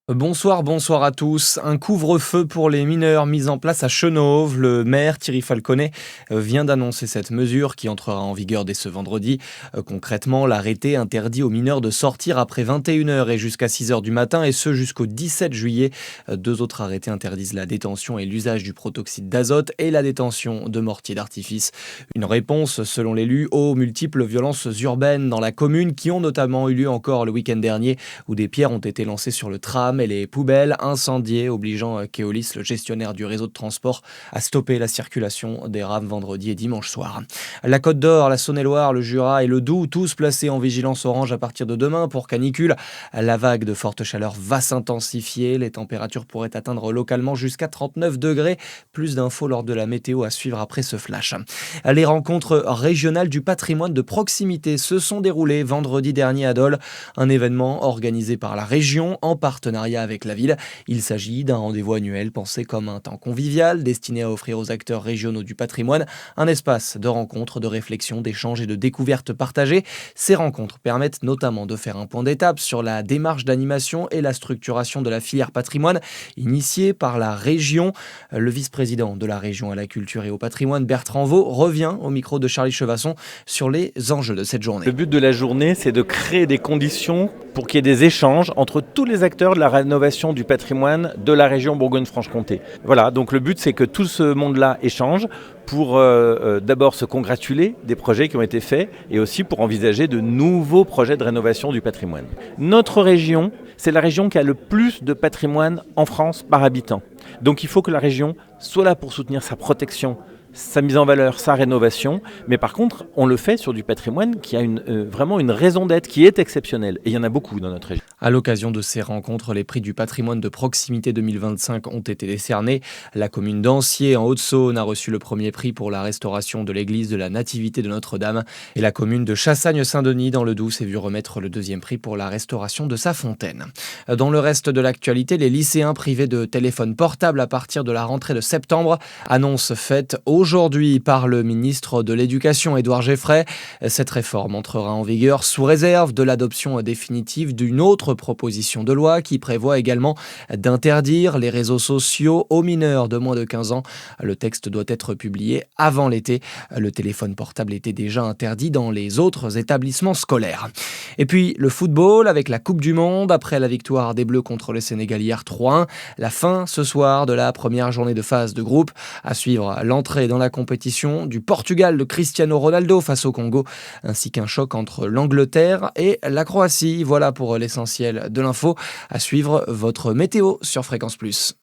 Bonsoir à tous. Un couvre-feu pour les mineurs mis en place à Chenôve. Le maire Thierry Falconet vient d'annoncer cette mesure qui entrera en vigueur dès ce vendredi. Concrètement, l'arrêté interdit aux mineurs de sortir après 21 heures et jusqu'à 6 heures du matin, et ce jusqu'au 17 juillet. Deux autres arrêtés interdisent la détention et l'usage du protoxyde d'azote et la détention de mortiers d'artifice. Une réponse, selon l'élu, aux multiples violences urbaines dans la commune qui ont notamment eu lieu encore le week-end dernier, où des pierres ont été lancées sur le tram et les poubelles incendiées, obligeant Keolis, le gestionnaire du réseau de transport, à stopper la circulation des rames vendredi et dimanche soir. La Côte d'Or, la Saône-et-Loire, le Jura et le Doubs, tous placés en vigilance orange à partir de demain pour canicule. La vague de forte chaleur va s'intensifier. Les températures pourraient atteindre localement jusqu'à 39 degrés. Plus d'infos lors de la météo à suivre après ce flash. Les rencontres régionales du patrimoine de proximité se sont déroulées vendredi dernier à Dole. Un événement organisé par la région en partenariat avec la ville. Il s'agit d'un rendez-vous annuel pensé comme un temps convivial destiné à offrir aux acteurs régionaux du patrimoine un espace de rencontre, de réflexion, d'échange et de découverte partagée. Ces rencontres permettent notamment de faire un point d'étape sur la démarche d'animation et la structuration de la filière patrimoine initiée par la région. Le vice-président de la région à la culture et au patrimoine, Bertrand Vaux, revient au micro de Charlie Chevasson sur les enjeux de cette journée. Le but de la journée, c'est de créer des conditions pour qu'il y ait des échanges entre tous les acteurs de la rénovation du patrimoine de la région Bourgogne-Franche-Comté. Voilà, donc le but, c'est que tout ce monde-là échange pour d'abord se congratuler des projets qui ont été faits et aussi pour envisager de nouveaux projets de rénovation du patrimoine. Notre région, c'est la région qui a le plus de patrimoine en France par habitant. Donc il faut que la région soit là pour soutenir sa protection, sa mise en valeur, sa rénovation, mais par contre, on le fait sur du patrimoine qui a vraiment une raison d'être, qui est exceptionnelle. Et il y en a beaucoup dans notre région. À l'occasion de ces rencontres, les prix du patrimoine de proximité 2025 ont été décernés. La commune d'Ancier, en Haute-Saône, a reçu le premier prix pour la restauration de l'église de la Nativité de Notre-Dame. Et la commune de Chassagne-Saint-Denis, dans le Doubs, s'est vue remettre le deuxième prix pour la restauration de sa fontaine. Dans le reste de l'actualité, les lycéens privés de téléphones portables à partir de la rentrée de septembre. Annonce faite aujourd'hui par le ministre de l'Éducation, Édouard Geffray. Cette réforme entrera en vigueur sous réserve de l'adoption définitive d'une autre proposition de loi qui prévoit également d'interdire les réseaux sociaux aux mineurs de moins de 15 ans. Le texte doit être publié avant l'été. Le téléphone portable était déjà interdit dans les autres établissements scolaires. Et puis le football avec la Coupe du Monde. Après la victoire des Bleus contre le Sénégal hier 3-1, la fin ce soir de la première journée de phase de groupe. À suivre l'entrée dans la compétition du Portugal de Cristiano Ronaldo face au Congo, ainsi qu'un choc entre l'Angleterre et la Croatie. Voilà pour l'essentiel de l'info. À suivre votre météo sur Fréquence Plus.